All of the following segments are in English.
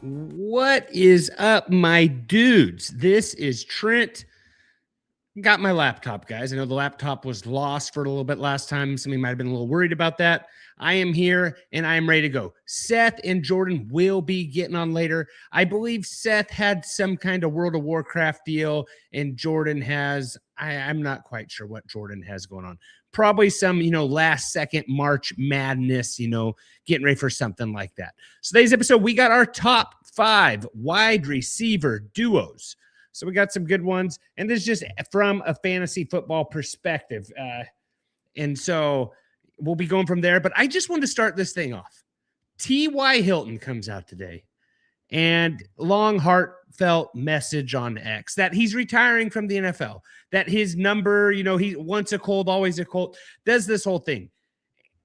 What is up, my dudes? This is Trent. Got my laptop, guys. I know the laptop was lost for a little bit last time. Somebody might have been a little worried about that. I am here and I am ready to go. Seth and Jordan will be getting on later. I believe Seth had some kind of World of Warcraft deal, and Jordan has, I'm not quite sure what Jordan has going on. Probably some, last second March madness, getting ready for something like that. So today's episode, we got our top 5 wide receiver duos. So we got some good ones, and this is just from a fantasy football perspective. And so we'll be going from there, but I just wanted to start this thing off. T.Y. Hilton comes out today, and long heartfelt message on X that he's retiring from the NFL, that his number, he once a Colt, always a Colt, does this whole thing.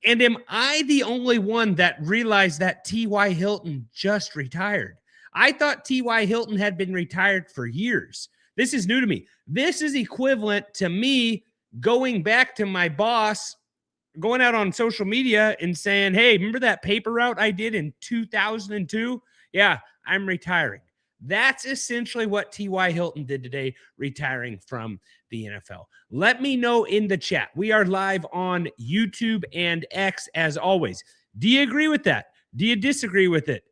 And am I the only one that realized that T.Y. Hilton just retired? I thought T.Y. Hilton had been retired for years. This is new to me. This is equivalent to me going back to my boss, going out on social media and saying, hey, remember that paper route I did in 2002? Yeah, I'm retiring. That's essentially what T.Y. Hilton did today, retiring from the NFL. Let me know in the chat. We are live on YouTube and X as always. Do you agree with that? Do you disagree with it?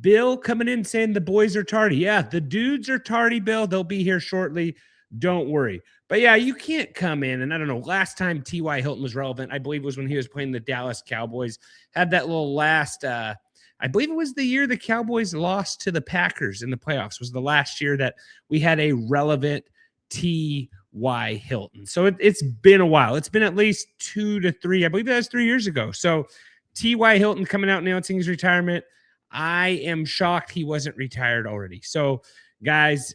Bill coming in saying the boys are tardy. Yeah, the dudes are tardy, Bill. They'll be here shortly. Don't worry. But yeah, you can't come in. And I don't know, last time T.Y. Hilton was relevant, I believe, was when he was playing the Dallas Cowboys. Had that little last, I believe it was the year the Cowboys lost to the Packers in the playoffs. Was the last year that we had a relevant T.Y. Hilton. So it's been a while. It's been at least 2 to 3. I believe that was 3 years ago. So T.Y. Hilton coming out announcing his retirement. I am shocked he wasn't retired already. So, guys,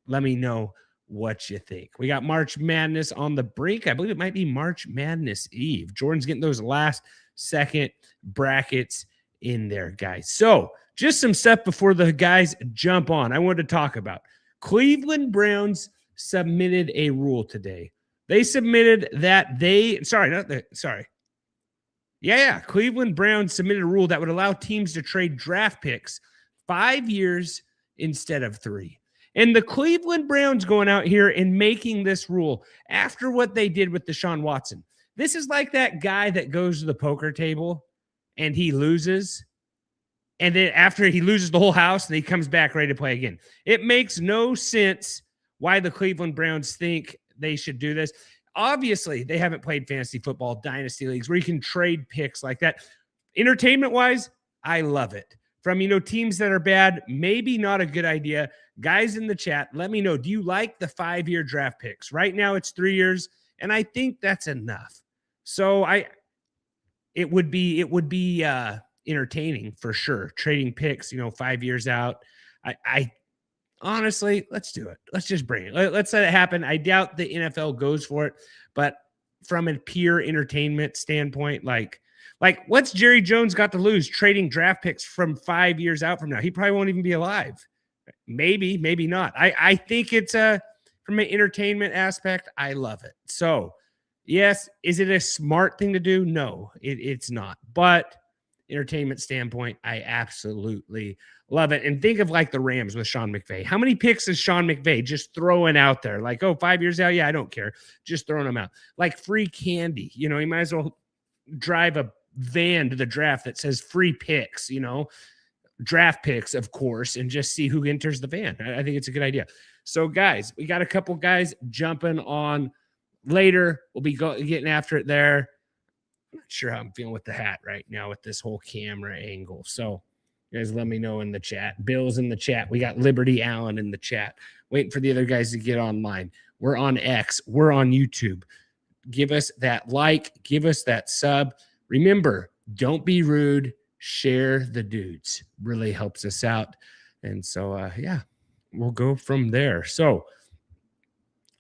let me know what you think. We got March Madness on the brink. I believe it might be March Madness Eve. Jordan's getting those last second brackets in there, guys. So, just some stuff before the guys jump on. I wanted to talk about Cleveland Browns submitted a rule today. They submitted that Cleveland Browns submitted a rule that would allow teams to trade draft picks 5 years instead of 3. And the Cleveland Browns going out here and making this rule after what they did with Deshaun Watson. This is like that guy that goes to the poker table and he loses. And then after he loses the whole house and he comes back ready to play again. It makes no sense why the Cleveland Browns think they should do this. Obviously, they haven't played fantasy football dynasty leagues where you can trade picks like that. Entertainment-wise, I love it. From, teams that are bad, maybe not a good idea. Guys in the chat, let me know. Do you like the 5-year draft picks? Right now, it's 3 years, and I think that's enough. So it would be entertaining for sure. Trading picks, 5 years out. I honestly, let's do it. Let's just bring it. Let's let it happen. I doubt the NFL goes for it, but from a pure entertainment standpoint, like what's Jerry Jones got to lose trading draft picks from 5 years out from now? He probably won't even be alive. Maybe not. I think it's from an entertainment aspect, I love it. So yes, is it a smart thing to do? No, it's not. But entertainment standpoint, I absolutely love it. And think of like the Rams with Sean McVay. How many picks is Sean McVay just throwing out there? Like, 5 years out? Yeah, I don't care. Just throwing them out. Like free candy. You might as well drive a van to the draft that says free picks, draft picks, of course, and just see who enters the van. I think it's a good idea. So, guys, we got a couple guys jumping on later. We'll be getting after it there. I'm not sure how I'm feeling with the hat right now with this whole camera angle. So, guys, let me know in the chat. Bill's in the chat. We got Liberty Allen in the chat. Waiting for the other guys to get online. We're on X. We're on YouTube. Give us that like. Give us that sub. Remember, don't be rude. Share the dudes. Really helps us out. And so, we'll go from there. So,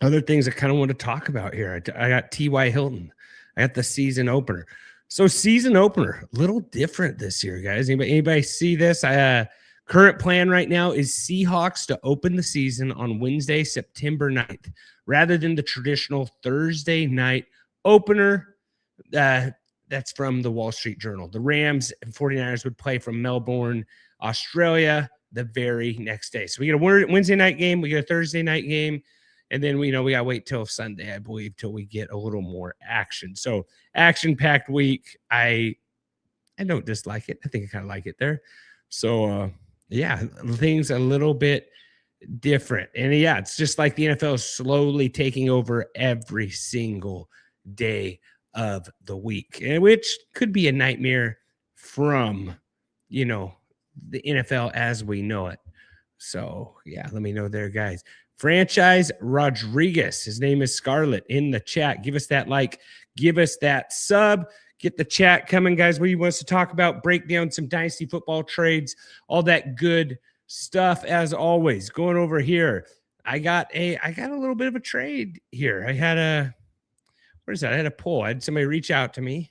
other things I kind of want to talk about here. I got T.Y. Hilton. I got the season opener. So season opener, a little different this year, guys. Anybody see this? Current plan right now is Seahawks to open the season on Wednesday, September 9th, rather than the traditional Thursday night opener. That's from the Wall Street Journal. The Rams and 49ers would play from Melbourne, Australia, the very next day. So we get a Wednesday night game, we get a Thursday night game, and then we got to wait till Sunday, I believe, till we get a little more action. So action-packed week. I don't dislike it. I think I kind of like it there. So yeah, things a little bit different. And yeah, it's just like the NFL is slowly taking over every single day of the week, and which could be a nightmare from, the NFL as we know it. So yeah, let me know there, guys. Franchise Rodriguez, his name is Scarlett, in the chat. Give us that like, give us that sub, get the chat coming, guys. What do you want us to talk about? Break down some Dynasty football trades, all that good stuff as always. Going over here, I got a little bit of a trade here. I had a poll. I had somebody reach out to me.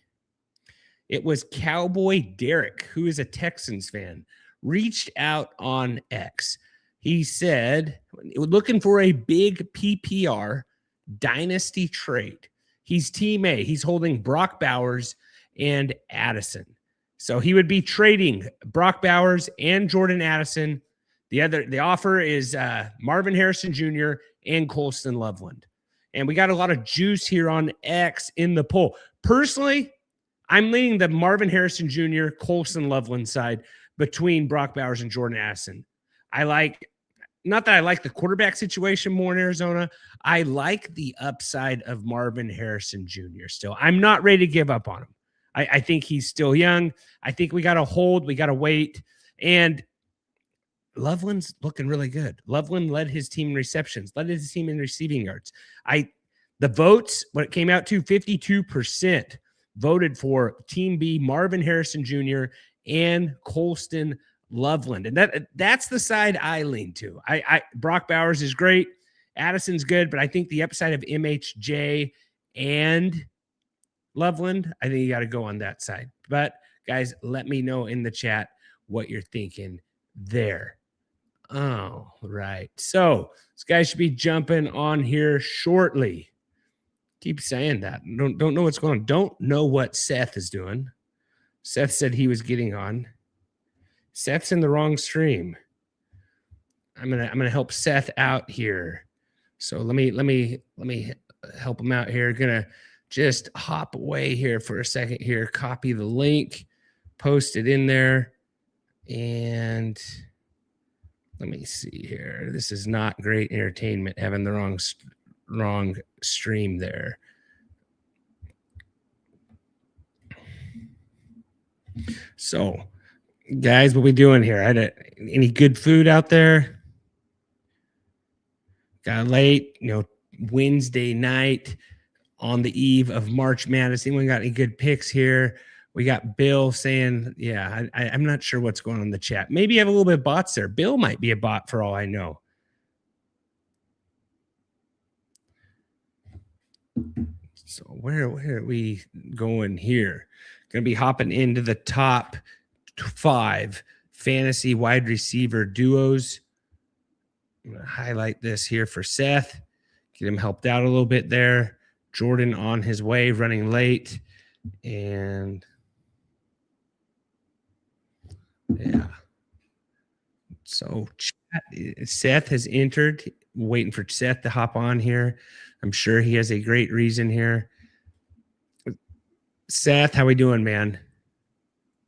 It was Cowboy Derek, who is a Texans fan, reached out on X. He said, looking for a big PPR Dynasty trade. He's Team A. He's holding Brock Bowers and Addison. So he would be trading Brock Bowers and Jordan Addison. The offer is Marvin Harrison Jr. and Colston Loveland. And we got a lot of juice here on X in the poll. Personally, I'm leaning the Marvin Harrison Jr., Colston Loveland side between Brock Bowers and Jordan Addison. Not that I like the quarterback situation more in Arizona. I like the upside of Marvin Harrison Jr. still. I'm not ready to give up on him. I think he's still young. I think we got to hold. We got to wait. And Loveland's looking really good. Loveland led his team in receptions, led his team in receiving yards. The votes, when it came out to 52%, voted for Team B, Marvin Harrison Jr. and Colston Loveland. And that's the side I lean to. Brock Bowers is great. Addison's good, but I think the upside of MHJ and Loveland, I think you got to go on that side. But guys, let me know in the chat what you're thinking there. Oh, right. So this guy should be jumping on here shortly. Keep saying that. Don't know what's going on. Don't know what Seth is doing. Seth said he was getting on. Seth's in the wrong stream. I'm gonna help Seth out here. So let me help him out here. Gonna just hop away here for a second here. Copy the link, post it in there, and let me see here. This is not great entertainment. Having the wrong stream there. So, guys, what we doing here? Any good food out there? Got late, Wednesday night on the eve of March Madness. Anyone got any good picks here? We got Bill saying, yeah, I'm not sure what's going on in the chat. Maybe you have a little bit of bots there. Bill might be a bot for all I know. So where are we going here? Going to be hopping into the top 5 fantasy wide receiver duos. I'm going to highlight this here for Seth. Get him helped out a little bit there. Jordan on his way, running late. And yeah. So Seth has entered. Waiting for Seth to hop on here. I'm sure he has a great reason here. Seth, how we doing, man?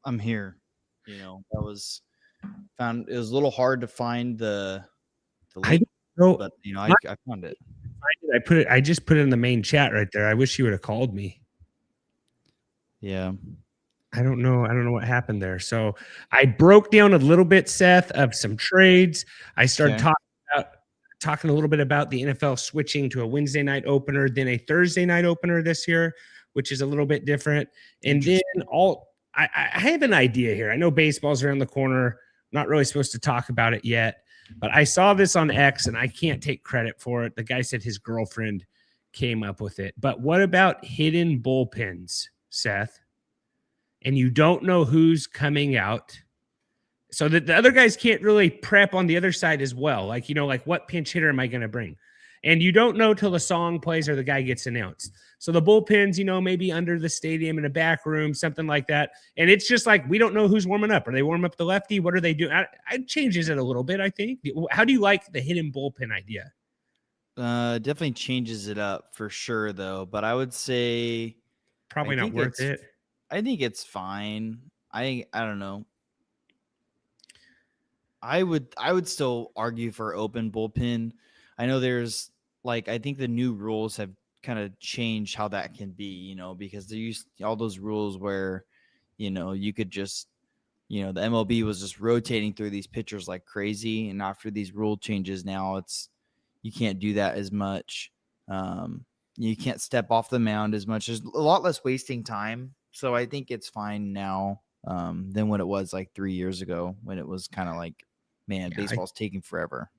I'm here. It was a little hard to find the link, but I found it. I just put it in the main chat right there. I wish you would have called me. Yeah. I don't know what happened there. So I broke down a little bit, Seth, of some trades. I started talking a little bit about the NFL switching to a Wednesday night opener, then a Thursday night opener this year, which is a little bit different. And then I have an idea here. I know baseball's around the corner. Not really supposed to talk about it yet, but I saw this on X and I can't take credit for it. The guy said his girlfriend came up with it. But what about hidden bullpens, Seth? And you don't know who's coming out. So that the other guys can't really prep on the other side as well. Like what pinch hitter am I going to bring? And you don't know till the song plays or the guy gets announced. So the bullpens, maybe under the stadium in a back room, something like that. And it's just like, we don't know who's warming up. Are they warming up the lefty? What are they doing? It changes it a little bit, I think. How do you like the hidden bullpen idea? Definitely changes it up for sure, though. But I would say probably not worth it. I think it's fine. I don't know. I would still argue for open bullpen. I know there's I think the new rules have kind of changed how that can be, because there used all those rules where, you could just, the MLB was just rotating through these pitchers like crazy. And after these rule changes now, you can't do that as much. You can't step off the mound as much. There's a lot less wasting time. So I think it's fine now than what it was like 3 years ago when it was kind of like, man, baseball's taking forever.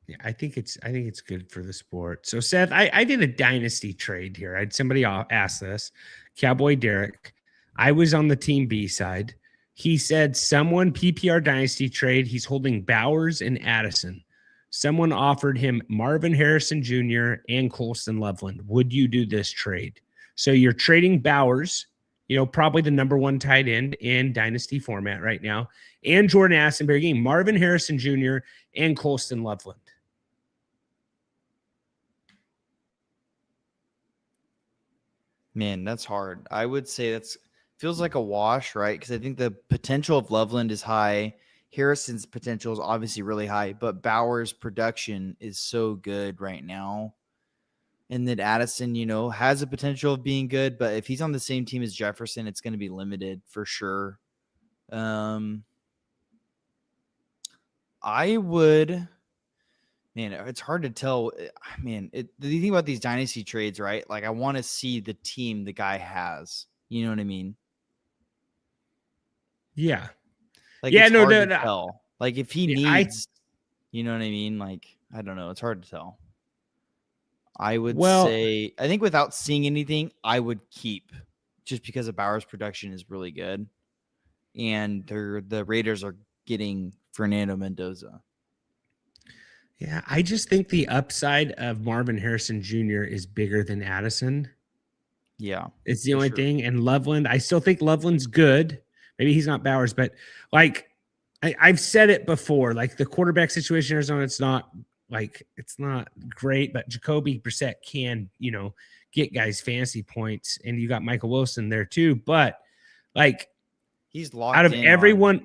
Yeah, I think it's good for the sport. So Seth, I did a dynasty trade here. I had somebody ask this, Cowboy Derek. I was on the team B side. He said someone PPR dynasty trade. He's holding Bowers and Addison. Someone offered him Marvin Harrison Jr. and Colston Loveland. Would you do this trade? So you're trading Bowers, probably the number one tight end in dynasty format right now, and Jordan Assenberry, getting Marvin Harrison Jr. and Colston Loveland. Man, that's hard. I would say feels like a wash, right? Because I think the potential of Loveland is high. Harrison's potential is obviously really high, but Bauer's production is so good right now. And then Addison, has a potential of being good, but if he's on the same team as Jefferson, it's going to be limited for sure. I would, man, it's hard to tell. Man, the thing about these dynasty trades, right? Like I want to see the team the guy has. You know what I mean? Yeah. Like, it's hard to tell. Like, if he needs, you know what I mean? Like, I don't know. It's hard to tell. I would say, I think without seeing anything, I would keep just because the Bowers production is really good. And the Raiders are getting Fernando Mendoza. Yeah, I just think the upside of Marvin Harrison Jr. is bigger than Addison. Yeah. It's the only thing. And Loveland, I still think Loveland's good. Maybe he's not Bowers, but I've said it before, like the quarterback situation in Arizona, it's not great, but Jacoby Brissett can, get guys fantasy points, and you got Michael Wilson there too. But he's locked out of in everyone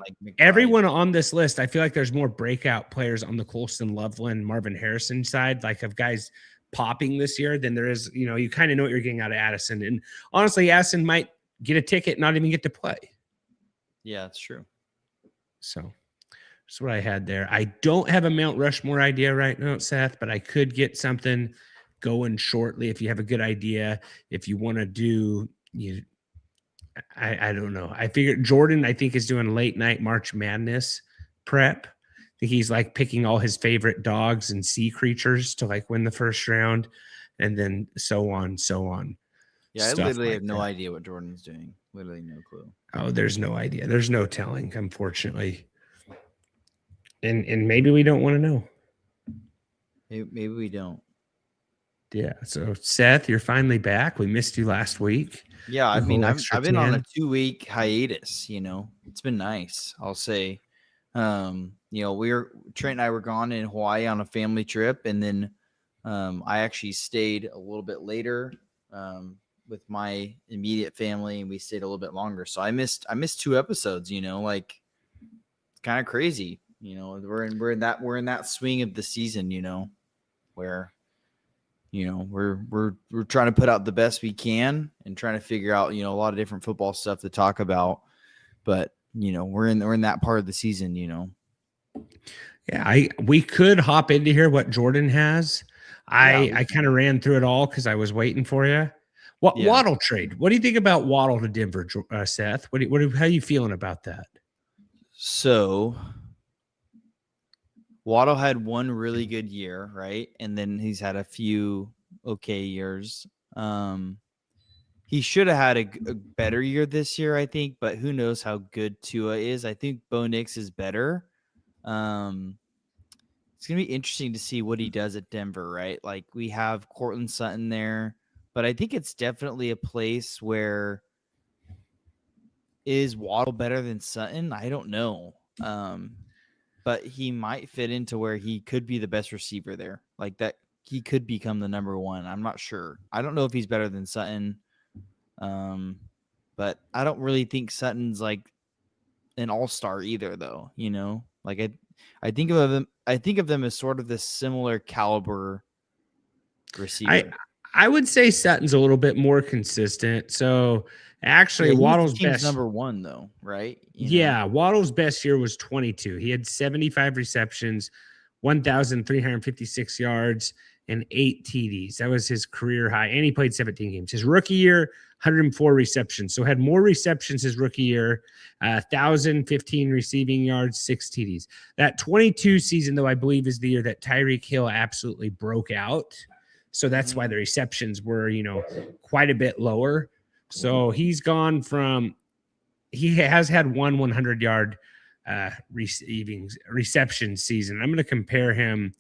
on this list, I feel like there's more breakout players on the Colston Loveland, Marvin Harrison side, of guys popping this year than there is, you kind of know what you're getting out of Addison. And honestly, Addison might get a ticket, not even get to play. Yeah, that's true. So that's what I had there. I don't have a Mount Rushmore idea right now, Seth, but I could get something going shortly if you have a good idea. If you want to do, I don't know. I figured Jordan, I think, is doing late night March Madness prep. I think he's picking all his favorite dogs and sea creatures to win the first round, and then so on. Yeah, I literally have no idea what Jordan's doing. Literally no clue. Oh, there's no idea. There's no telling, unfortunately. And maybe we don't want to know. Maybe we don't. Yeah. So Seth, you're finally back. We missed you last week. Yeah, I mean, I've been on a 2-week hiatus. It's been nice. I'll say. Trent and I were gone in Hawaii on a family trip, and then I actually stayed a little bit later with my immediate family, and we stayed a little bit longer. So I missed 2 episodes. It's kind of crazy. We're in that swing of the season. Where we're trying to put out the best we can and trying to figure out a lot of different football stuff to talk about. But we're in that part of the season. Yeah, we could hop into here what Jordan has. I kind of ran through it all because I was waiting for you. Waddle trade? What do you think about Waddle to Denver, Seth? How are you feeling about that? So Waddle had one really good year, right? And then he's had a few okay years. He should have had a better year this year, I think, but who knows how good Tua is. I think Bo Nix is better. It's going to be interesting to see what he does at Denver, right? Like we have Courtland Sutton there, but I think it's definitely a place where is Waddle better than Sutton? I don't know. But he might fit into where he could be the best receiver there. Like that, he could become the number one. I'm not sure. I don't know if he's better than Sutton. But I don't really think Sutton's like an all-star either, though. You know, like I think of them as sort of this similar caliber receiver. I would say Sutton's a little bit more consistent. So actually, Waddle's best number one, though, right? Yeah, Waddle's best year was 22. He had 75 receptions, 1,356 yards, and 8 TDs. That was his career high, and he played 17 games. His rookie year, 104 receptions. So had more receptions his rookie year, 1,015 receiving yards, 6 TDs. That 22 season, though, I believe is the year that Tyreek Hill absolutely broke out. So that's why the receptions were, quite a bit lower. So he's gone from – he has had one 100-yard reception season. I'm going to compare him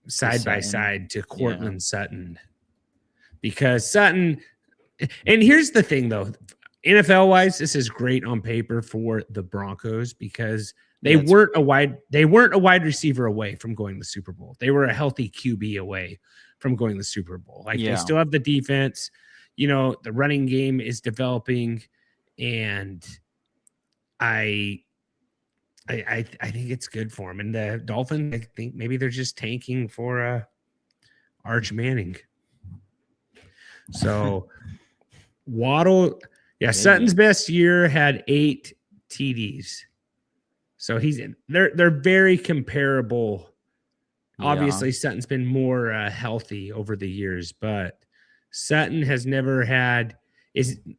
side by side to Courtland Sutton, because Sutton – and here's the thing, though. NFL-wise, this is great on paper for the Broncos because they weren't a wide receiver away from going to the Super Bowl. They were a healthy QB away from going to the Super Bowl. Like they still have the defense. The running game is developing, and I think it's good for them. And the Dolphins, I think maybe they're just tanking for Arch Manning. So Waddle, Sutton's best year had 8 TDs. So they're very comparable. Obviously, Sutton's been more healthy over the years, but Sutton has never had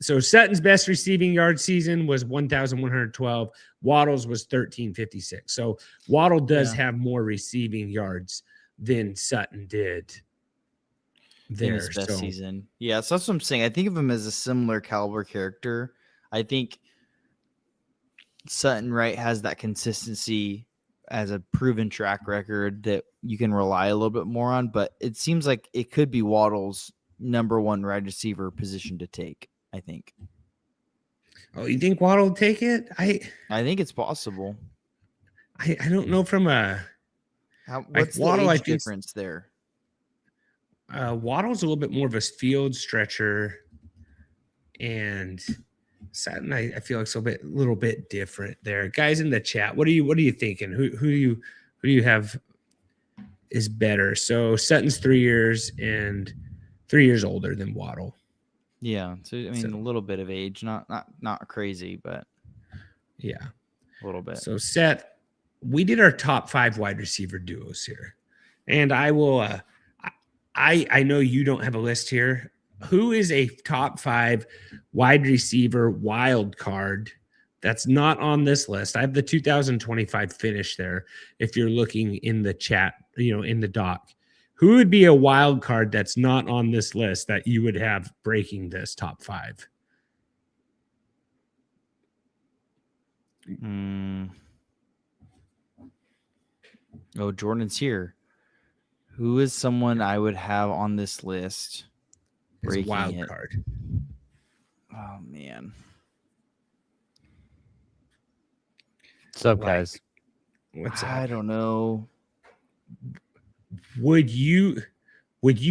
so Sutton's best receiving yard season was 1,112. Waddle's was 1,356. So Waddle does have more receiving yards than Sutton did there. In his best season. Yeah, so that's what I'm saying. I think of him as a similar caliber character. I think Sutton, right, has that consistency as a proven track record that you can rely a little bit more on, but it seems like it could be Waddle's number one wide receiver position to take, I think. Oh, you think Waddle will take it? I think it's possible. I don't know from what's the age difference there? Waddle's a little bit more of a field stretcher, and Sutton, I feel like it's a little bit different there. Guys in the chat, what are you thinking? Who do you have is better? So Sutton's 3 years and 3 years older than Waddle. Yeah, so a little bit of age, not crazy, but yeah, a little bit. So Seth, we did our top 5 wide receiver duos here, and I will. I know you don't have a list here. Who is a top 5 wide receiver wild card that's not on this list? I have the 2025 finish there. If you're looking in the chat, in the doc, who would be a wild card that's not on this list that you would have breaking this top 5? Oh, Jordan's here. Who is someone I would have on this list? As a wild card. Oh, man. What's up, guys? What's up? I don't know. Would you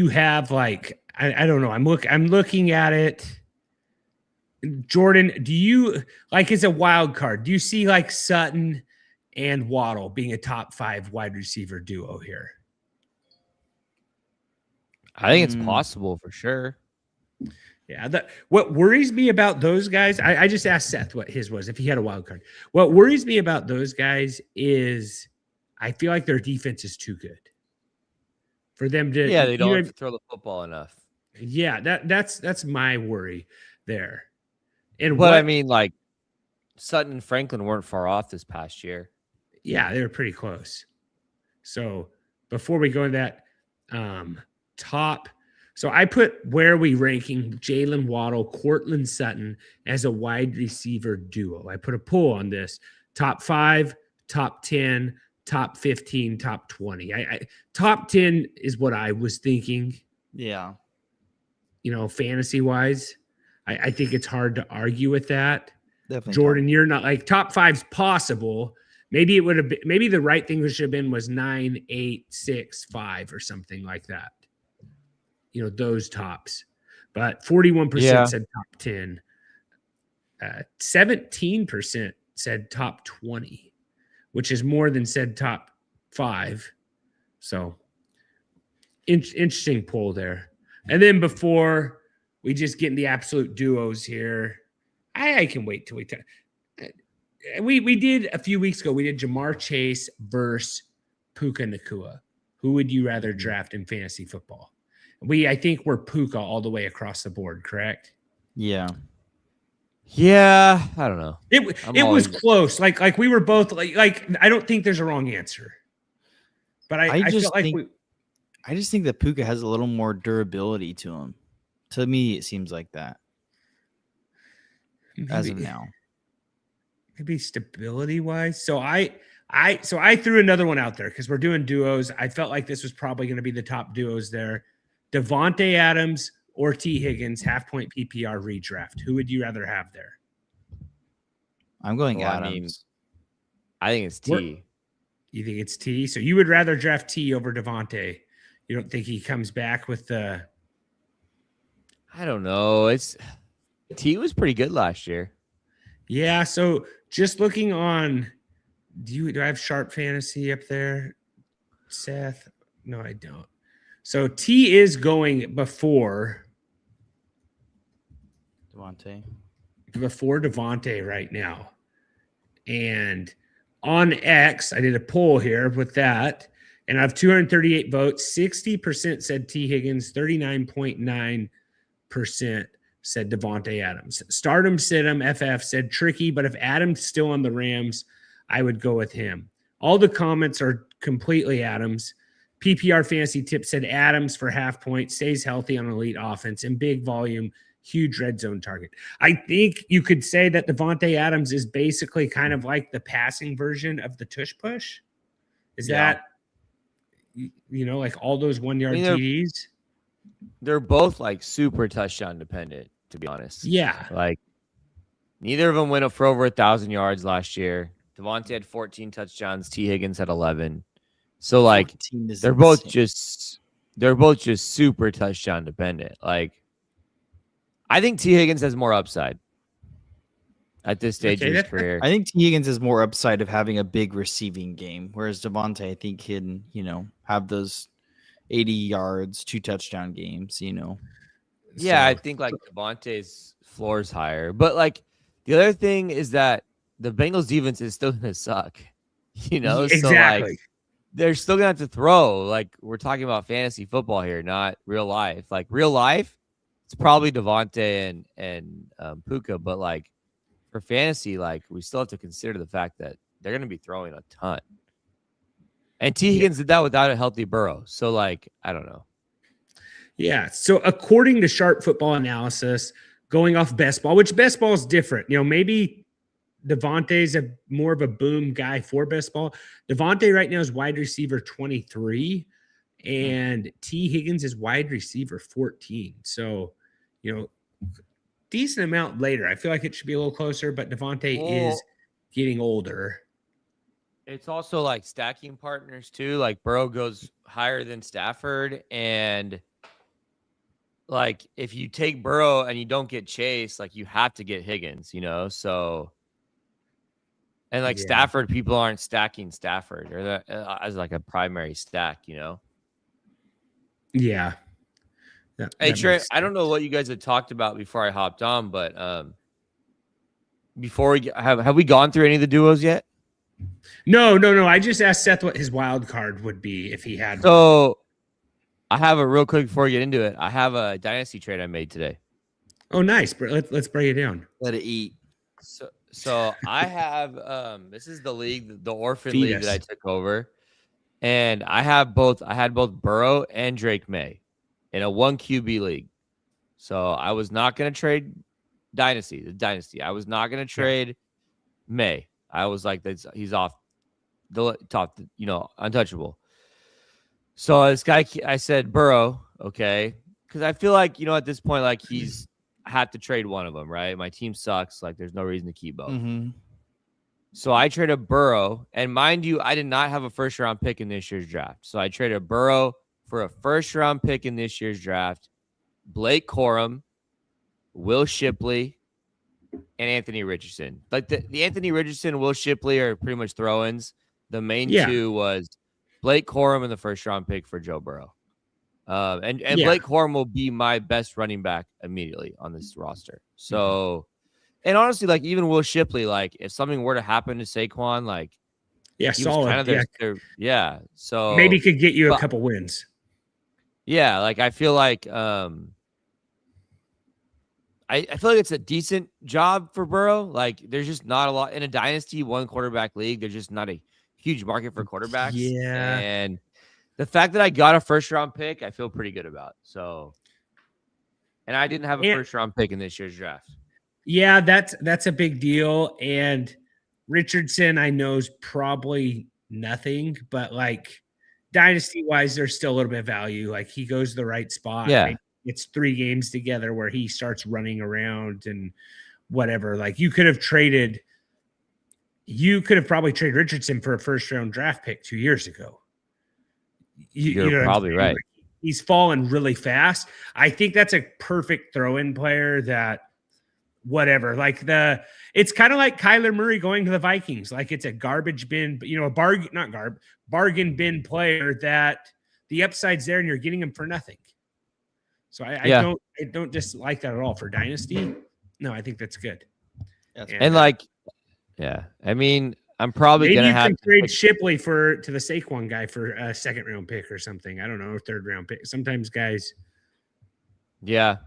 have I don't know. I'm looking at it. Jordan, do you as a wild card? Do you see Sutton and Waddle being a top 5 wide receiver duo here? I think it's possible for sure. Yeah. What worries me about those guys, I just asked Seth what his was if he had a wild card. What worries me about those guys is I feel like their defense is too good for them to. Yeah, they don't throw the football enough. Yeah, that's my worry there. And Sutton and Franklin weren't far off this past year. Yeah, they were pretty close. So before we go into that, top. So I put where are we ranking Jaylen Waddle, Courtland Sutton as a wide receiver duo. I put a poll on this. Top 5, top 10, top 15, top 20. I top 10 is what I was thinking. Yeah. Fantasy wise, I think it's hard to argue with that. Definitely. Jordan, you're not like top 5's possible. Maybe it would have been, maybe the right thing should have been was 9, 8, 6, 5 or something like that. Those tops. But 41% said top 10. 17% said top 20, which is more than said top 5. So interesting poll there. And then before we just get in the absolute duos here, I can wait till we did a few weeks ago. We did Jamar Chase versus Puka Nacua. Who would you rather draft in fantasy football? I think we're Puka all the way across the board, correct? Yeah. Yeah, I don't know. It was close. Like we were both like I don't think there's a wrong answer. But I just think I just think that Puka has a little more durability to him. To me, it seems like that. As of now. Maybe stability wise. So I threw another one out there because we're doing duos. I felt like this was probably going to be the top duos there. Devontae Adams or T. Higgins, half-point PPR redraft. Who would you rather have there? I'm going Adams. I think it's T. You think it's T? So you would rather draft T over Devontae. You don't think he comes back with the... I don't know. T was pretty good last year. Yeah, so just looking on... Do I have Sharp Fantasy up there, Seth? No, I don't. So T is going before Devontae right now. And on X, I did a poll here with that, and I have 238 votes. 60% said T. Higgins, 39.9% said Devontae Adams. Stardom, Sidham, FF said tricky, but if Adams still on the Rams, I would go with him. All the comments are completely Adams. PPR Fantasy Tip said Adams for half point, stays healthy on elite offense and big volume, huge red zone target. I think you could say that Devontae Adams is basically kind of like the passing version of the tush push. Is that, like all those 1 yard TDs? They're both like super touchdown dependent, to be honest. Yeah. Like neither of them went up for over 1,000 yards last year. Devontae had 14 touchdowns. T. Higgins had 11. So like they're both just super touchdown dependent. Like I think T. Higgins has more upside at this stage of his career. I think T. Higgins has more upside of having a big receiving game, whereas Devontae, I think, can have those 80 yards, 2 touchdown games. Yeah, I think like Devontae's floor is higher, but like the other thing is that the Bengals defense is still gonna suck. Exactly. So like they're still gonna have to throw. Like we're talking about fantasy football here, not real life. Like real life, it's probably Devontae and Puka, but like for fantasy, like we still have to consider the fact that they're gonna be throwing a ton. And T. Higgins did that without a healthy Burrow. So like I don't know. Yeah. So according to Sharp Football Analysis, going off best ball, which best ball is different. Maybe Devontae's more of a boom guy for best ball. Devontae right now is wide receiver 23, and T. Higgins is wide receiver 14. So, decent amount later. I feel like it should be a little closer, but Devontae is getting older. It's also like stacking partners too. Like Burrow goes higher than Stafford, and like if you take Burrow and you don't get Chase, like you have to get Higgins, so. And like Stafford, people aren't stacking Stafford or that as like a primary stack, Yeah. Hey Trent, I don't know what you guys had talked about before I hopped on, but before we have we gone through any of the duos yet? No. I just asked Seth what his wild card would be if he had. So one. I have a real quick before we get into it. I have a dynasty trade I made today. Oh, nice. Let's break it down. Let it eat. So I have this is the league, the orphan league that I took over, and I had both Burrow and Drake May in a 1 QB league. So I was not going to trade the dynasty. I was not going to trade May. I was like, he's off the top, untouchable. So this guy, I said Burrow, okay, because I feel like at this point, like I have to trade one of them, right? My team sucks. Like there's no reason to keep both. Mm-hmm. So I traded Burrow, and mind you, I did not have a first-round pick in this year's draft. So I traded Burrow for a first-round pick in this year's draft, Blake Corum, Will Shipley, and Anthony Richardson. Like the Anthony Richardson, Will Shipley are pretty much throw-ins. The main two was Blake Corum and the first-round pick for Joe Burrow. And Blake Corum will be my best running back immediately on this roster. So, and honestly, like even Will Shipley, like if something were to happen to Saquon, like solid. Kind of so maybe could get you a couple wins. Yeah, like I feel like I feel like it's a decent job for Burrow. Like there's just not a lot in a dynasty one quarterback league. There's just not a huge market for quarterbacks. Yeah, and the fact that I got a first round pick, I feel pretty good about. So, and I didn't have a first round pick in this year's draft. Yeah, that's a big deal. And Richardson, I know, is probably nothing, but like dynasty wise, there's still a little bit of value. Like he goes to the right spot. Yeah. Maybe it's 3 games together where he starts running around and whatever. Like you could have probably traded Richardson for a first round draft pick 2 years ago. You're probably right. Like he's fallen really fast. I think that's a perfect throw-in player that whatever. Like it's kind of like Kyler Murray going to the Vikings. Like it's a garbage bin, a bargain bin player that the upside's there and you're getting him for nothing. So I don't just like that at all for dynasty. No, I think that's good. I mean, I'm probably going to have to trade Shipley to the Saquon guy for a second round pick or something. I don't know, third round pick. Sometimes guys. Yeah.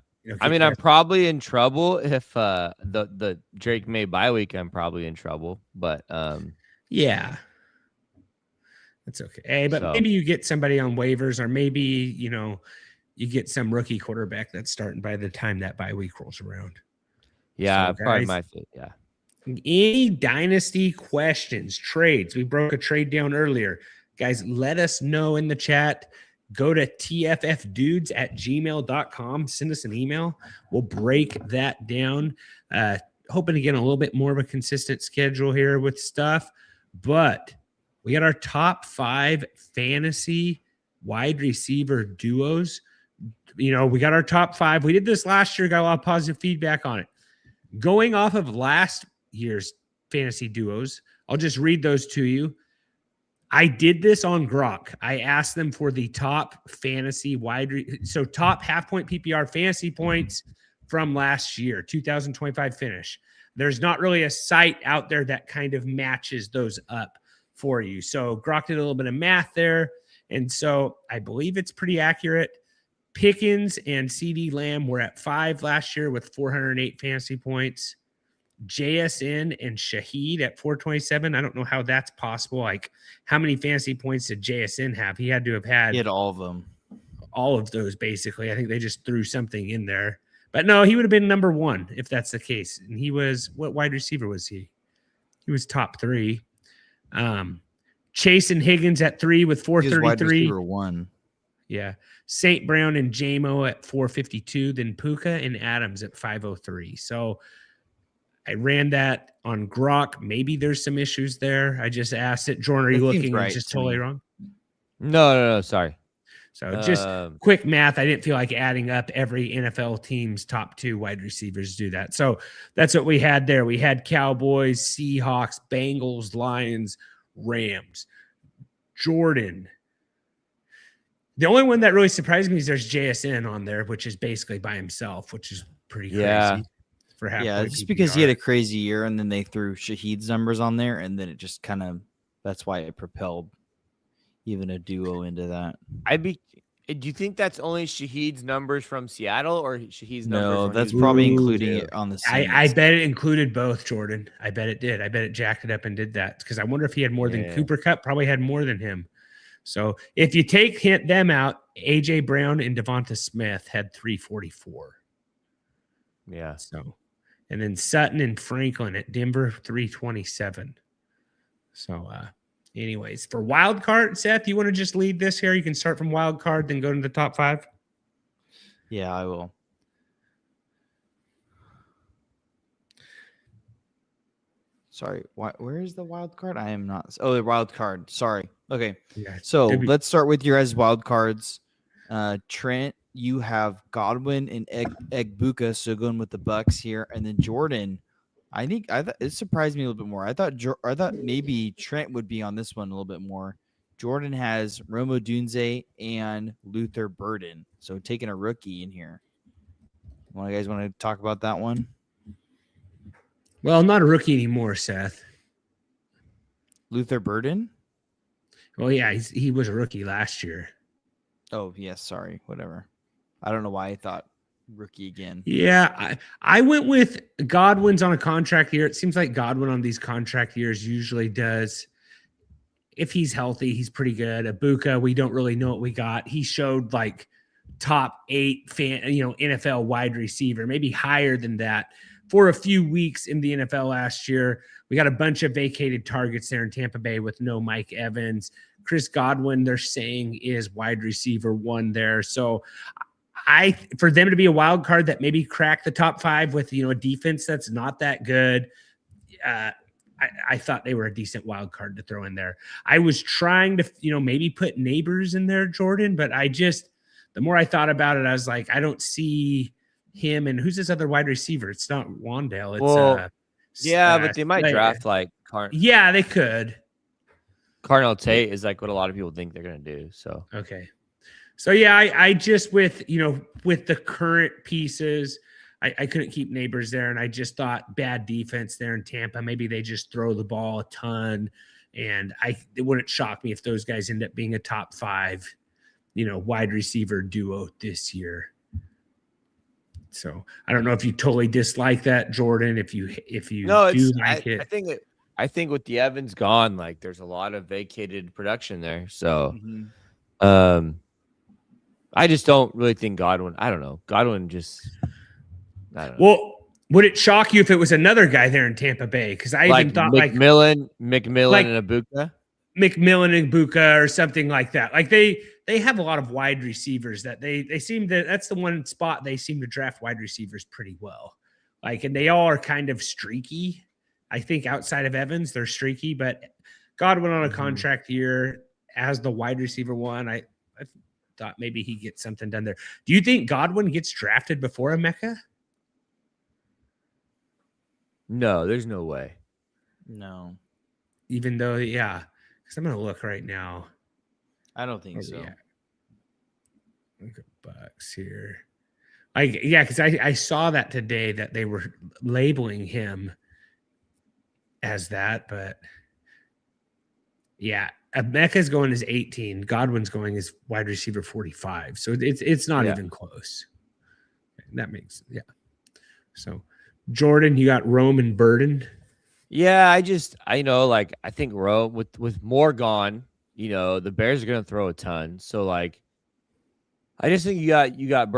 I mean, I'm probably in trouble if the Drake May bye week. I'm probably in trouble, but yeah, that's okay. Hey, but maybe you get somebody on waivers, or maybe you get some rookie quarterback that's starting by the time that bye week rolls around. Yeah, probably my fit. Yeah. Any dynasty questions, trades? We broke a trade down earlier, guys. Let us know in the chat. Go to tffdudes@gmail.com. Send us an email. We'll break that down. Hoping to get a little bit more of a consistent schedule here with stuff. But we got our top 5 fantasy wide receiver duos. We got our top 5. We did this last year, got a lot of positive feedback on it. Going off of last year's fantasy duos, I'll just read those to you. I did this on Grok. I asked them for the top fantasy top half point PPR fantasy points from last year, 2025 finish. There's not really a site out there that kind of matches those up for you. So Grok did a little bit of math there. And so I believe it's pretty accurate. Pickens and CD Lamb were at 5 last year with 408 fantasy points. JSN and Shaheed at 427. I don't know how that's possible. Like, how many fantasy points did JSN have? He had to have had all of them. All of those, basically. I think they just threw something in there. But no, he would have been number 1 if that's the case. And he was, what wide receiver was he? He was top 3. Chase and Higgins at 3 with 433. Wide receiver 1. Yeah. St. Brown and JMO at 452. Then Puka and Adams at 503. So I ran that on Grok. Maybe there's some issues there. I just asked it. Jordan, are you looking just totally wrong? No. Sorry. So just quick math. I didn't feel like adding up every NFL team's top 2 wide receivers do that. So that's what we had there. We had Cowboys, Seahawks, Bengals, Lions, Rams. Jordan. The only one that really surprised me is there's JSN on there, which is basically by himself, which is pretty crazy. Just because he had a crazy year, and then they threw Shaheed's numbers on there, and then it just kind of that's why it propelled even a duo into that. Do you think that's only Shaheed's numbers from Seattle or Shaheed's numbers? No, that's probably including it on the Saints. I bet it included both, Jordan. I bet it did. I bet it jacked it up and did that because I wonder if he had more than Cooper Kupp. Probably had more than him. So if you take them out, AJ Brown and Devonta Smith had 344. Yeah. So. And then Sutton and Franklin at Denver, 327. So Anyways, for wild card, Seth, you want to just lead this here? You can start from wild card, then go to the top 5. Yeah, I will. Sorry, where is the wild card? I am not. Oh, the wild card. Sorry. Okay. Yeah. So let's start with your as wild cards. Trent, you have Godwin and Egbuka, so going with the Bucks here, and then Jordan. I thought it surprised me a little bit more. I thought maybe Trent would be on this one a little bit more. Jordan has Romo Dunze and Luther Burden, so taking a rookie in here. You guys want to talk about that one? Well, not a rookie anymore, Seth. Luther Burden? Well, yeah, he was a rookie last year. Oh, yes, sorry, whatever. I don't know why I thought rookie again. Yeah, I went with Godwin's on a contract year. It seems like Godwin on these contract years usually does. If he's healthy, he's pretty good. Ibuka, we don't really know what we got. He showed like top 8 NFL wide receiver, maybe higher than that for a few weeks in the NFL last year. We got a bunch of vacated targets there in Tampa Bay with no Mike Evans. Chris Godwin, they're saying, is wide receiver 1 there. So for them to be a wild card that maybe crack the top 5 with, a defense that's not that good, I thought they were a decent wild card to throw in there. I was trying to, maybe put Neighbors in there, Jordan, but the more I thought about it, I was like, I don't see him. And who's this other wide receiver? It's not Wandale. It's but they might draft like yeah, they could. Cardinal Tate is like what a lot of people think they're going to do. So, okay. So yeah, I just with the current pieces, I couldn't keep Neighbors there, and I just thought bad defense there in Tampa. Maybe they just throw the ball a ton, and it wouldn't shock me if those guys end up being a top 5, wide receiver duo this year. So I don't know if you totally dislike that, Jordan. If you do like it, I think with the Evans gone, like there's a lot of vacated production there. So, I just don't really think Godwin. I don't know. Godwin just. I don't know. Well, would it shock you if it was another guy there in Tampa Bay? Because I even thought McMillan and Ibuka. McMillan and Ibuka or something like that. Like they have a lot of wide receivers that they seem to. That's the one spot they seem to draft wide receivers pretty well. And they all are kind of streaky. I think outside of Evans, they're streaky, but Godwin on a contract year as the wide receiver 1, I thought maybe he gets something done there. Do you think Godwin gets drafted before Emeka? No, there's no way. No. Even though, yeah, because I'm going to look right now. I don't think so. Yeah. Look at Bucks here. Because I saw that today that they were labeling him as that, but yeah, Emeka's going as 18. Godwin's going as wide receiver 45. So it's not even close. That makes, yeah. So Jordan, you got Rome and Burden. Yeah, I think Rome with Moore gone, the Bears are going to throw a ton. So I just think you got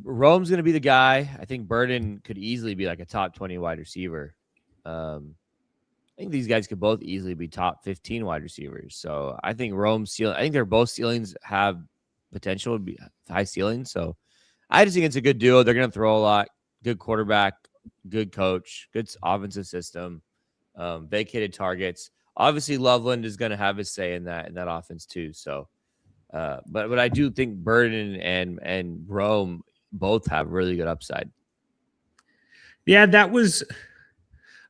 Rome's going to be the guy. I think Burden could easily be like a top 20 wide receiver. I think these guys could both easily be top 15 wide receivers. So I think Rome's ceiling. I think they're both ceilings have potential to be high ceilings. So I just think it's a good duo. They're going to throw a lot. Good quarterback, good coach, good offensive system, vacated targets. Obviously, Loveland is going to have his say in that offense too. So, but I do think Burden and Rome both have really good upside. Yeah,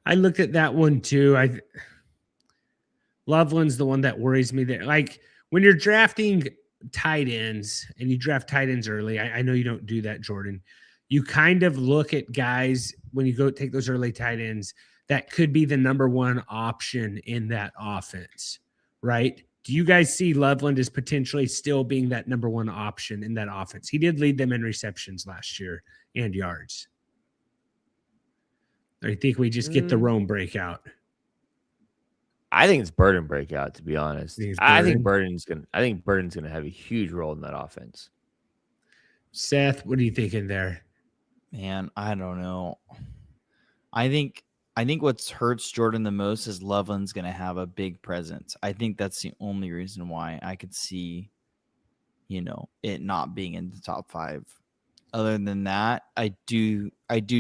I looked at that one too. Loveland's the one that worries me there. When you're drafting tight ends and you draft tight ends early, I know you don't do that, Jordan. You kind of look at guys when you go take those early tight ends that could be the number 1 option in that offense, right? Do you guys see Loveland as potentially still being that number 1 option in that offense? He did lead them in receptions last year and yards. Or you think we just get the Rome breakout? I think it's Burden breakout, to be honest. I think Burden's gonna have a huge role in that offense. Seth, what are you thinking there? Man, I don't know. I think I think what's hurts Jordan the most is Loveland's going to have a big presence. I think that's the only reason why I could see, it not being in the top 5. Other than that, I do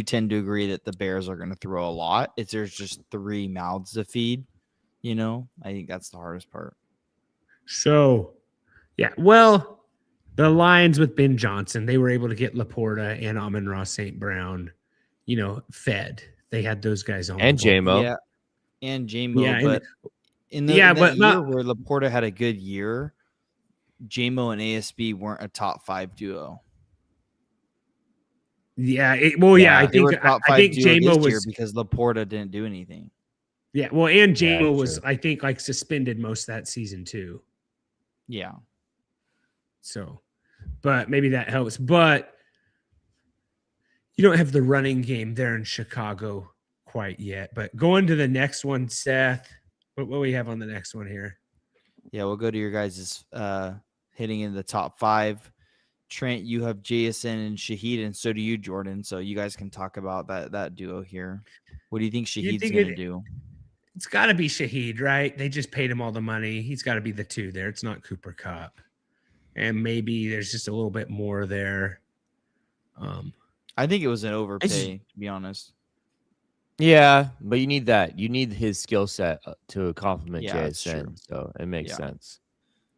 tend to agree that the Bears are going to throw a lot. There's just 3 mouths to feed, I think that's the hardest part. So, yeah, well, the Lions with Ben Johnson, they were able to get Laporta and Amon-Ra St. Brown, fed. They had those guys on. And J-Mo. Yeah, and J-Mo. Yeah, but in that year where Laporta had a good year, J-Mo and ASB weren't a top 5 duo. Yeah, I think J-Mo was because Laporta didn't do anything. Yeah, well, and J-Mo was, I think, like suspended most of that season too. Yeah. So, but maybe that helps. But you don't have the running game there in Chicago quite yet. But going to the next one, Seth, what do we have on the next one here? Yeah, we'll go to your guys' hitting in the top 5. Trent, you have JSN and Shaheed, and so do you, Jordan. So you guys can talk about that duo here. What do you think Shaheed's going to do? It's got to be Shaheed, right? They just paid him all the money. He's got to be the 2 there. It's not Cooper Kupp. And maybe there's just a little bit more there. I think it was an overpay, to be honest. Yeah, but you need that. You need his skill set to complement JSN, so it makes sense.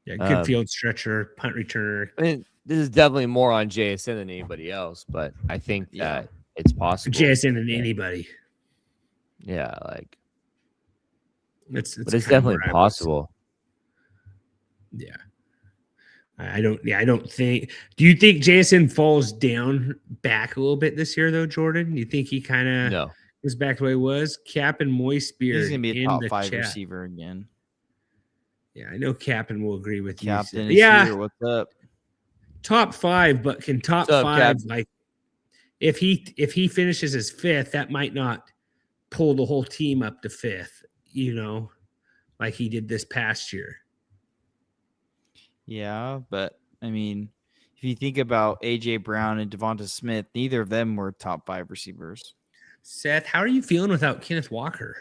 Yeah, good field stretcher, punt returner. I mean, this is definitely more on JSN than anybody else, but I think that it's possible. JSN than anybody. Yeah, like it's definitely possible. Yeah. I don't think. Do you think JSN falls down back a little bit this year, though, Jordan? Do you think he kind of goes back to the way he was? Cap and Moistbeard. He's going to be a top 5 receiver again. Yeah, I know Captain will agree with Captain you. Here. What's up? Top 5, but can top 5 like if he finishes as 5th, that might not pull the whole team up to 5th, like he did this past year. Yeah, but I mean, if you think about AJ Brown and Devonta Smith, neither of them were top 5 receivers. Seth, how are you feeling without Kenneth Walker?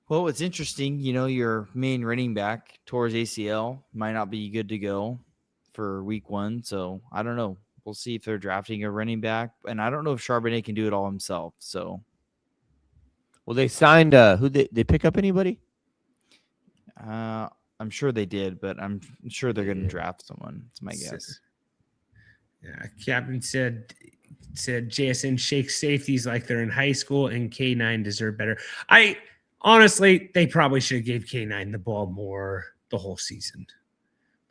Well, it's interesting. Your main running back towards ACL might not be good to go for week 1. So I don't know. We'll see if they're drafting a running back. And I don't know if Charbonnet can do it all himself. So, well, they signed who they pick up anybody? I'm sure they did, but I'm sure they're going to draft someone. It's my guess. Yeah, Captain said JSN shakes safeties like they're in high school, and K9 deserve better. Honestly, they probably should have gave K9 the ball more the whole season.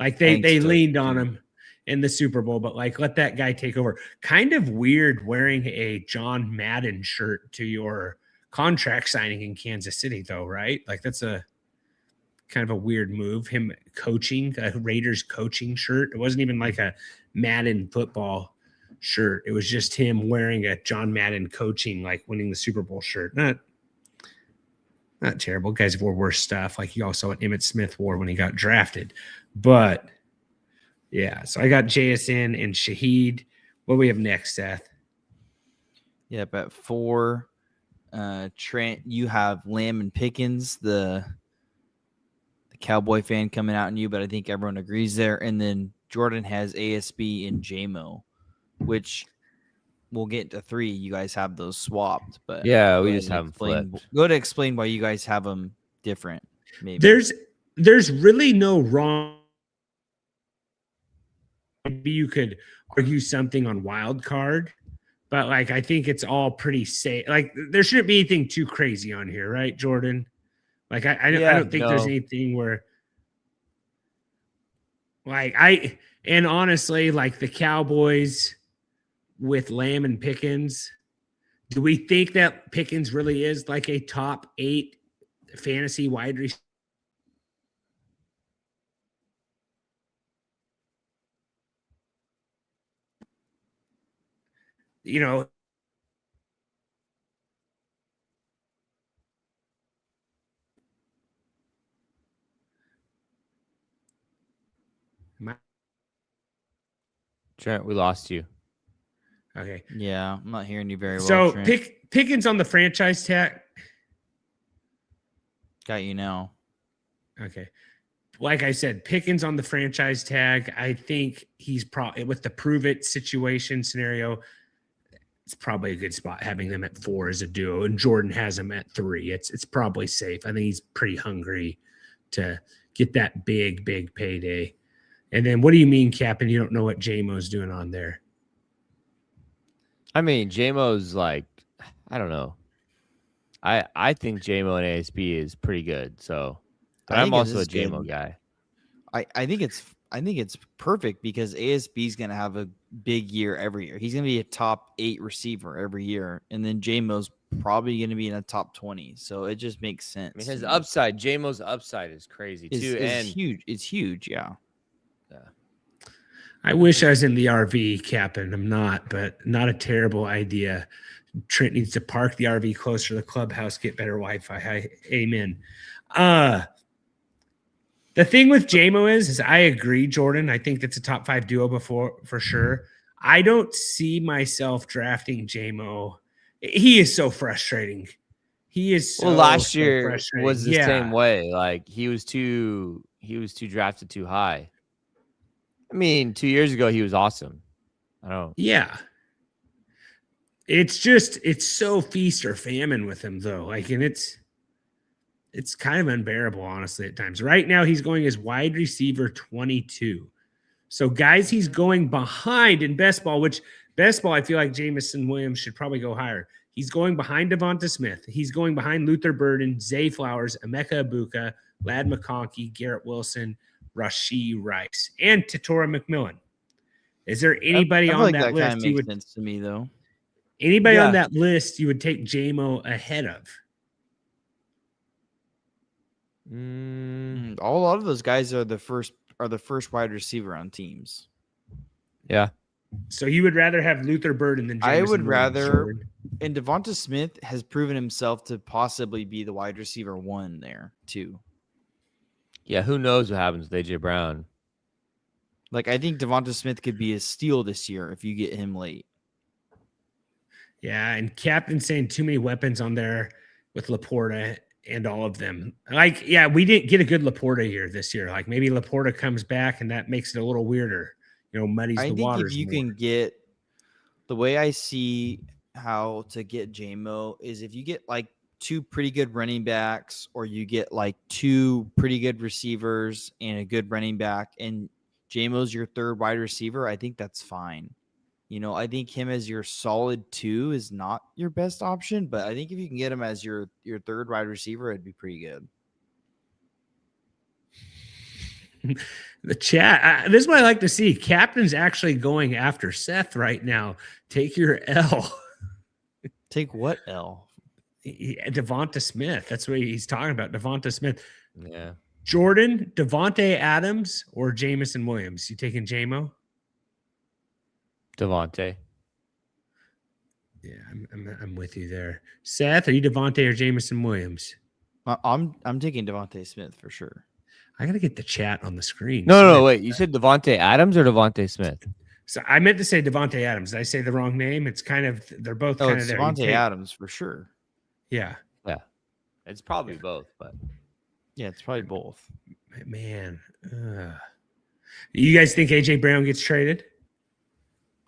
Like they leaned on him in the Super Bowl, but like let that guy take over. Kind of weird wearing a John Madden shirt to your contract signing in Kansas City, though, right? Like that's a kind of a weird move. Him coaching a Raiders coaching shirt. It wasn't even like a Madden football shirt. It was just him wearing a John Madden coaching, like winning the Super Bowl shirt. Not terrible. Guys wore worse stuff. Like you also saw what Emmitt Smith wore when he got drafted. But yeah, so I got JSN and Shaheed. What do we have next, Seth? Yeah, but for Trent, you have Lamb and Pickens, the Cowboy fan coming out in you, but I think everyone agrees there. And then Jordan has ASB and JMO, which we'll get to 3. You guys have those swapped, but yeah, we just have them flipped. Go to explain why you guys have them different. Maybe there's really no wrong. Maybe you could argue something on wild card, but like I think it's all pretty safe. Like there shouldn't be anything too crazy on here, right, Jordan? Like I don't think there's anything where like and honestly, like the Cowboys with Lamb and Pickens, do we think that Pickens really is like a top 8 fantasy wide receiver? Trent, we lost you. Okay. Yeah, I'm not hearing you very well. So Trent. Pickens on the franchise tag. Got you now. Okay. Like I said, Pickens on the franchise tag. I think he's probably with the prove it situation scenario. It's probably a good spot having them at 4 as a duo, and Jordan has him at 3. It's probably safe. I think he's pretty hungry to get that big payday. And then what do you mean, Captain? You don't know what JMO's doing on there? I mean, JMO's like, I don't know. I think JMO and ASB is pretty good. So, but I'm also a JMO guy. I think it's perfect because ASB is going to have a big year every year. He's going to be a top 8 receiver every year, and then JMO's probably going to be in the top 20. So it just makes sense. I mean, his upside, JMO's upside is crazy too, and huge. It's huge, yeah. I wish I was in the RV, Captain. I'm not, but not a terrible idea. Trent needs to park the RV closer to the clubhouse, get better Wi-Fi. Amen. The thing with JMO is I agree, Jordan. I think that's a top 5 duo for sure. I don't see myself drafting JMO. He is so frustrating. He is so last year was the same way. Like he was too drafted too high. I mean, 2 years ago he was awesome. I don't. Yeah. It's so feast or famine with him though. Like, and it's kind of unbearable, honestly, at times. Right now, he's going as wide receiver 22. So, guys, he's going behind in best ball, which best ball, I feel like Jameson Williams should probably go higher. He's going behind Devonta Smith. He's going behind Luther Burden, Zay Flowers, Emeka Ibuka, Lad McConkey, Garrett Wilson, Rashee Rice, and Tatora McMillan. Is there anybody on that list? That makes sense to me, though. Anybody on that list you would take JMO ahead of? A lot of those guys are the first wide receiver on teams. Yeah. So you would rather have Luther Burden than Jameson I would rather. Jordan. And Devonta Smith has proven himself to possibly be the wide receiver 1 there too. Yeah, who knows what happens with AJ Brown? Like I think Devonta Smith could be a steal this year if you get him late. Yeah, and Captain saying too many weapons on there with Laporta and all of them. Like, yeah, we didn't get a good Laporta year this year. Like maybe Laporta comes back and that makes it a little weirder. Muddies the waters. I think if you can get the way I see how to get JMO is if you get like 2 pretty good running backs, or you get like 2 pretty good receivers and a good running back, and JMO's your 3rd wide receiver. I think that's fine. I think him as your solid 2 is not your best option, but I think if you can get him as your 3rd wide receiver, it'd be pretty good. The chat, this is what I like to see. Captain's actually going after Seth right now. Take your L. Take what L? Devonta Smith. That's what he's talking about. Devonta Smith. Yeah. Jordan, Devontae Adams, or Jameson Williams? You taking JMO? Devontae. Yeah, I'm with you there. Seth, are you Devontae or Jameson Williams? I'm taking Devontae Smith for sure. I gotta get the chat on the screen. No, wait. You said Devontae Adams or Devontae Smith? So I meant to say Devontae Adams. Did I say the wrong name? It's kind of they're both kind of there. Devontae Adams for sure. Yeah. It's probably both, but yeah, it's probably both. Man, you guys think AJ Brown gets traded?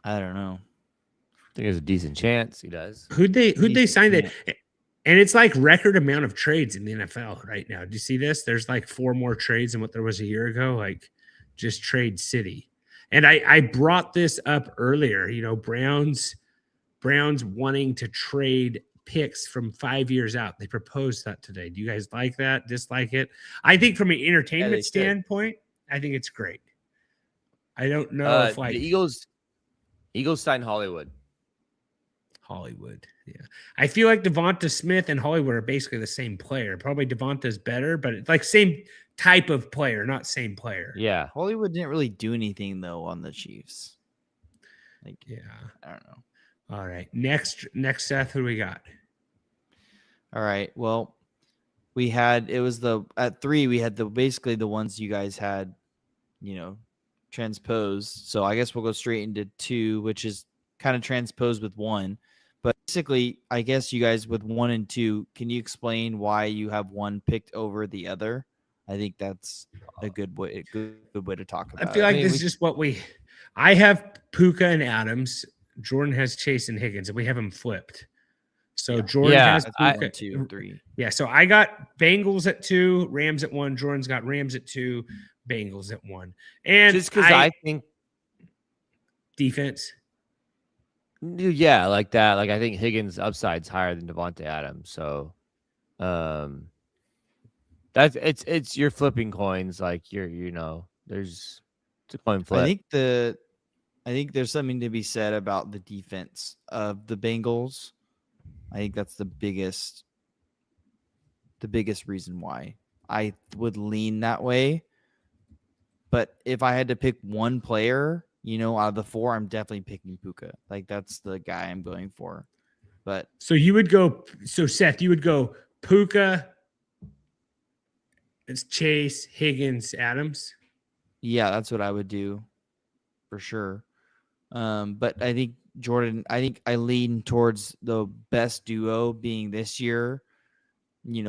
I don't know. I think there's a decent chance he does. Who'd they sign that? And it's like record amount of trades in the NFL right now. Do you see this? There's like 4 more trades than what there was a year ago. Like just trade city. And I brought this up earlier. Browns wanting to trade picks from 5 years out. They proposed that today. Do you guys like that? Dislike it? I think from an entertainment standpoint, I think it's great. I don't know if like the Eagles signed Hollywood. Yeah. I feel like Devonta Smith and Hollywood are basically the same player. Probably Devonta's better, but it's like same type of player, not same player. Yeah. Hollywood didn't really do anything though on the Chiefs. I don't know. All right. Next Seth, who do we got? All right. Well, at 3, we had basically the ones you guys had, transposed. So I guess we'll go straight into 2, which is kind of transposed with 1. But basically, I guess you guys with 1 and 2, can you explain why you have one picked over the other? I think that's a good way to talk about it. I feel like this is just what I have Puka and Adams. Jordan has Chase and Higgins, and we have them flipped. So Jordan has Puka. 1, 2, 3. Yeah, so I got Bengals at 2, Rams at 1. Jordan's got Rams at 2, Bengals at 1. And just because I think defense. Yeah, like that. Like I think Higgins' upside's higher than Devontae Adams. So that's it's you're flipping coins. Like there's it's a coin flip. I think there's something to be said about the defense of the Bengals. I think that's the biggest reason why I would lean that way. But if I had to pick one player, out of the 4, I'm definitely picking Puka. Like that's the guy I'm going for. But so Seth, you would go Puka, it's Chase, Higgins, Adams. Yeah, that's what I would do for sure. But I think Jordan, I lean towards the best duo being this year.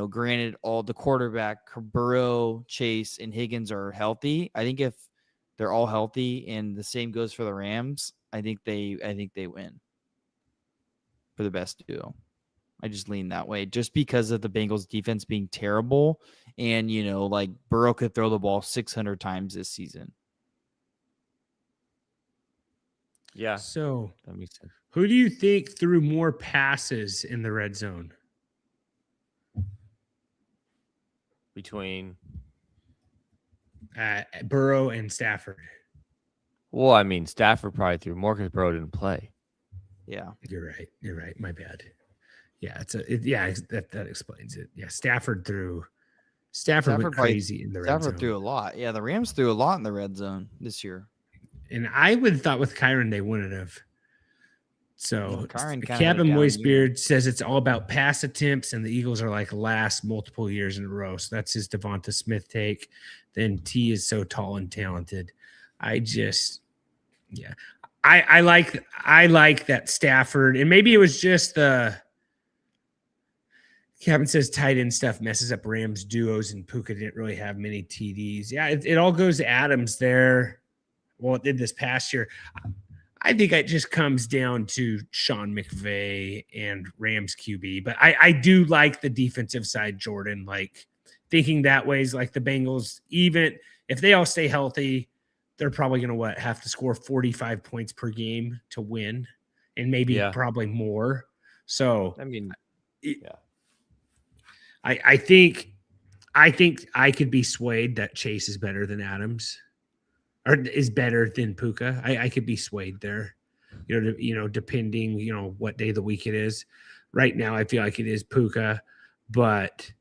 Granted, all the quarterback, Burrow, Chase, and Higgins are healthy. I think if they're all healthy, and the same goes for the Rams, I think they win for the best duo. I just lean that way, just because of the Bengals defense being terrible, and like Burrow could throw the ball 600 times this season. Yeah. So that makes sense. Who do you think threw more passes in the red zone? Between Burrow and Stafford. Well, I mean, Stafford probably threw more because Burrow didn't play. Yeah, you're right. My bad. Yeah, that explains it. Yeah, Stafford went crazy in the red zone. Stafford threw a lot. Yeah, the Rams threw a lot in the red zone this year. And I would have thought with Kyron they wouldn't have. So Captain Moistbeard says it's all about pass attempts, and the Eagles are like last multiple years in a row. So that's his Devonta Smith take. Then T is so tall and talented. I like that Stafford, and maybe it was just the Captain says tight end stuff messes up Rams duos, and Puka didn't really have many TDs. Yeah, it all goes to Adams there. Well, it did this past year. I think it just comes down to Sean McVay and Rams QB. But I do like the defensive side, Jordan. Like thinking that way is like the Bengals, even if they all stay healthy, they're probably going to have to score 45 points per game to win, and maybe probably more. So I mean, I think I could be swayed that Chase is better than Adams. Or is better than Puka. I could be swayed there, depending, what day of the week it is. Right now, I feel like it is Puka, but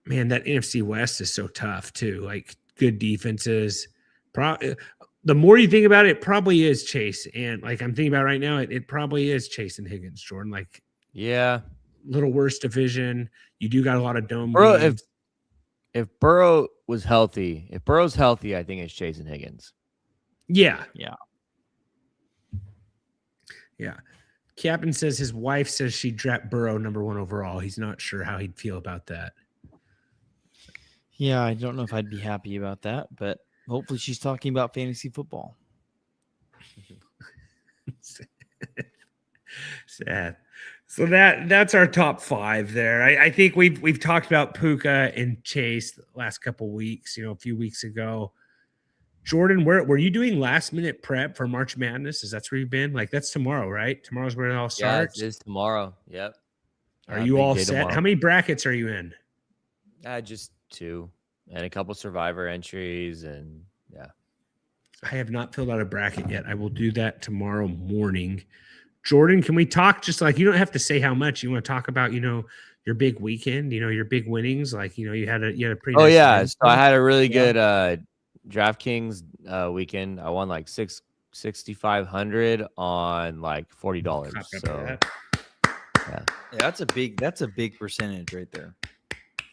man, that NFC West is so tough too. Like good defenses. The more you think about it, it probably is Chase. And like I'm thinking about right now, it probably is Chase and Higgins, Jordan. Like, little worse division. You do got a lot of dome. Bro, if Burrow was healthy, I think it's Chase and Higgins. Yeah. Captain says his wife says she draft Burrow number 1 overall. He's not sure how he'd feel about that. Yeah, I don't know if I'd be happy about that, but hopefully she's talking about fantasy football. Sad. So that's our top 5 there. I think we've talked about Puka and Chase the last couple weeks, a few weeks ago. Jordan, were you doing last minute prep for March Madness? Is that where you've been? Like that's tomorrow, right? Tomorrow's where it all starts. Yeah, it is tomorrow. Yep. Are you all set? Tomorrow. How many brackets are you in? Just 2 and a couple survivor entries, and I have not filled out a bracket yet. I will do that tomorrow morning. Jordan, can we talk just like you don't have to say how much you want to talk about, your big weekend, your big winnings, like you had a pretty nice event. So I had a really good DraftKings weekend. I won like $6,500 on like $40. So that's a big percentage right there.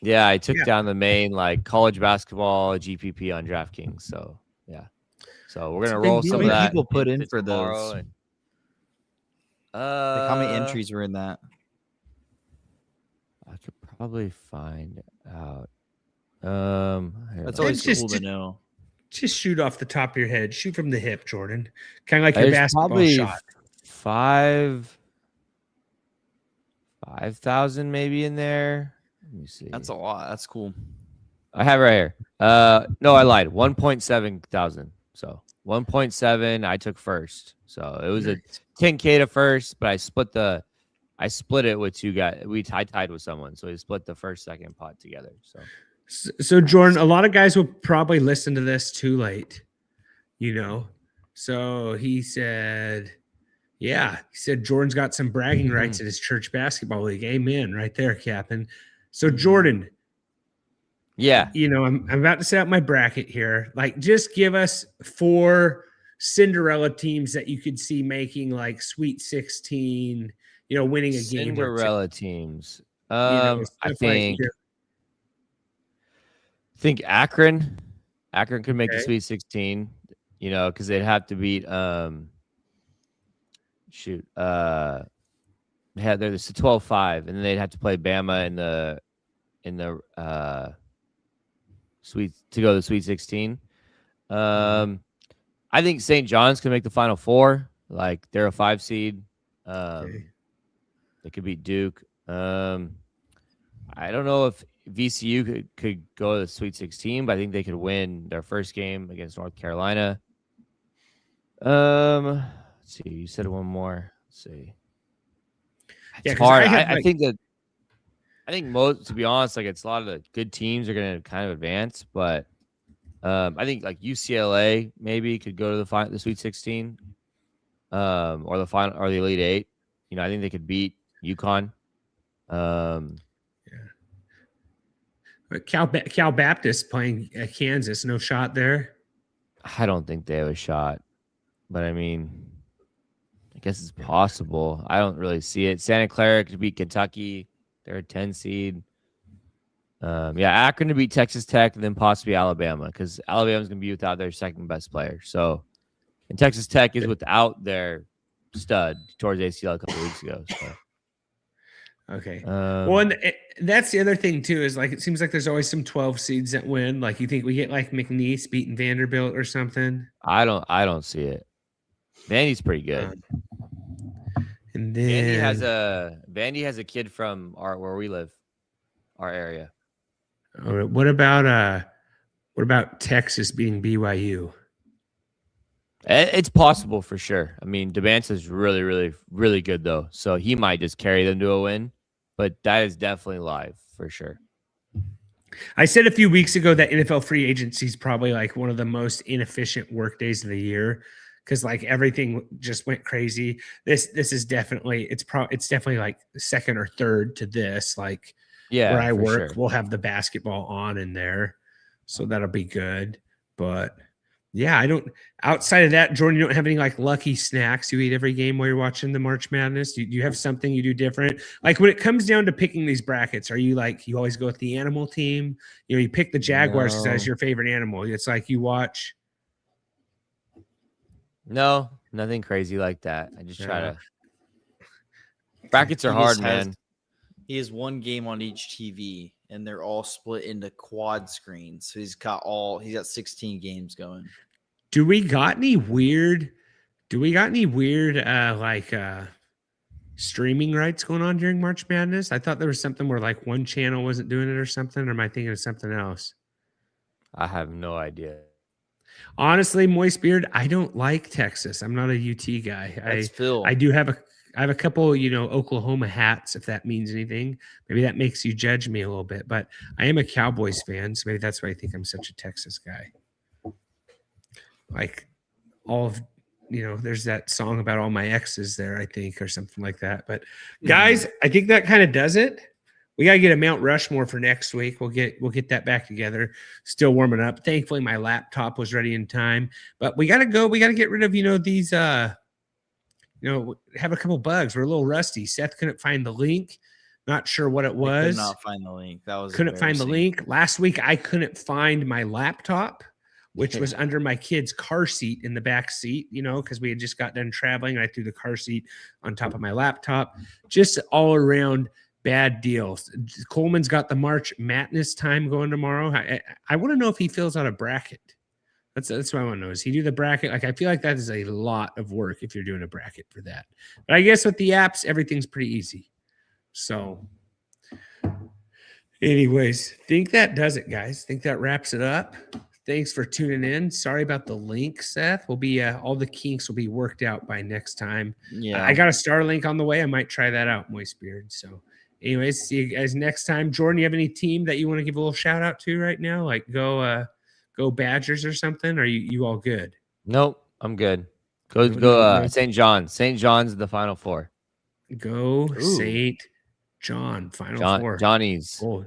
Yeah, I took down the main like college basketball GPP on DraftKings. So so we're gonna roll some of that. People put in for those. Like how many entries were in that? I could probably find out. That's always cool to know. Just shoot off the top of your head. Shoot from the hip, Jordan. Kind of like your There's basketball probably shot. 5,000 maybe in there. Let me see. That's a lot. That's cool. I have it right here. No, I lied. 1.7 thousand. So 1.7 I took first. So it was a 10K to first, but I split it with two guys. I tied with someone. So we split the first, second pot together. So Jordan, a lot of guys will probably listen to this too late, So he said, Jordan's got some bragging rights at his church basketball league. Amen. Right there, Captain. So Jordan, I'm about to set up my bracket here. Like, just give us 4 Cinderella teams that you could see making like Sweet 16, winning a game. Cinderella teams. I think Akron could make the Sweet 16, because they'd have to beat they're the 12-5, and then they'd have to play Bama in the sweet to go to the Sweet 16. I think St. John's can make the Final Four. Like, they're a 5 seed. They could beat Duke. I don't know if VCU could go to the Sweet 16, but I think they could win their first game against North Carolina. Let's see. You said one more. Let's see. It's hard. I think most, to be honest, like, it's a lot of the good teams are going to kind of advance, but I think like UCLA maybe could go to the Sweet 16, or the final, or the Elite 8. I think they could beat UConn. Cal Baptist playing Kansas, no shot there. I don't think they have a shot, but I mean, I guess it's possible. I don't really see it. Santa Clara could beat Kentucky. They're a 10 seed. Akron to beat Texas Tech, and then possibly Alabama, because Alabama's going to be without their second best player. So, and Texas Tech is without their stud towards ACL a couple of weeks ago. So. Okay. And that's the other thing too, is like, it seems like there's always some 12 seeds that win. Like, you think we get like McNeese beating Vanderbilt or something? I don't see it. Vandy's pretty good. And then Vandy has a kid from where we live, our area. What about Texas beating BYU? It's possible for sure. I mean, DeBance is really, really, really good though, so he might just carry them to a win. But that is definitely live for sure. I said a few weeks ago that NFL free agency is probably like one of the most inefficient work days of the year, because like everything just went crazy. This is definitely it's definitely like second or third to this. Like, where I work, we'll have the basketball on in there, so that'll be good. But yeah, outside of that, Jordan, you don't have any like lucky snacks you eat every game while you're watching the March Madness? Do you have something you do different? Like, when it comes down to picking these brackets, are you like, you always go with the animal team? You pick the Jaguars because that's your favorite animal. It's like you watch. No, nothing crazy like that. I just try to. Brackets are hard, man. He has one game on each TV, and they're all split into quad screens. So he's got 16 games going. Do we got any weird streaming rights going on during March Madness? I thought there was something where like one channel wasn't doing it or something. Or am I thinking of something else? I have no idea. Honestly, Moist Beard, I don't like Texas. I'm not a UT guy. That's Phil. I have a couple, Oklahoma hats, if that means anything. Maybe that makes you judge me a little bit, but I am a Cowboys fan, so maybe that's why I think I'm such a Texas guy. Like, all of, there's that song about all my exes there, I think, or something like that. But guys, I think that kind of does it. We got to get a Mount Rushmore for next week. We'll get that back together. Still warming up. Thankfully, my laptop was ready in time, but we got to go. We got to get rid of, these, have a couple bugs. We're a little rusty. Seth couldn't find the link. Not sure what it was. Could not find the link. Couldn't find the link. Last week, I couldn't find my laptop which was under my kid's car seat in the back seat, because we had just got done traveling. And I threw the car seat on top of my laptop. Just all around bad deals. Coleman's got the March Madness time going tomorrow. I want to know if he fills out a bracket. That's what I want to know. Is he do the bracket? Like, I feel like that is a lot of work if you're doing a bracket for that. But I guess with the apps, everything's pretty easy. So anyways, think that does it, guys. Think that wraps it up. Thanks for tuning in. Sorry about the link, Seth. We'll be all the kinks will be worked out by next time. Yeah. I got a Starlink on the way. I might try that out, Moist Beard. So anyways, see you guys next time. Jordan, you have any team that you want to give a little shout out to right now? Like go Badgers or something? Or are you all good? Nope, I'm good. Go St. John's. St. John's the Final Four. Go St. John, Final Four. Johnny's. Oh,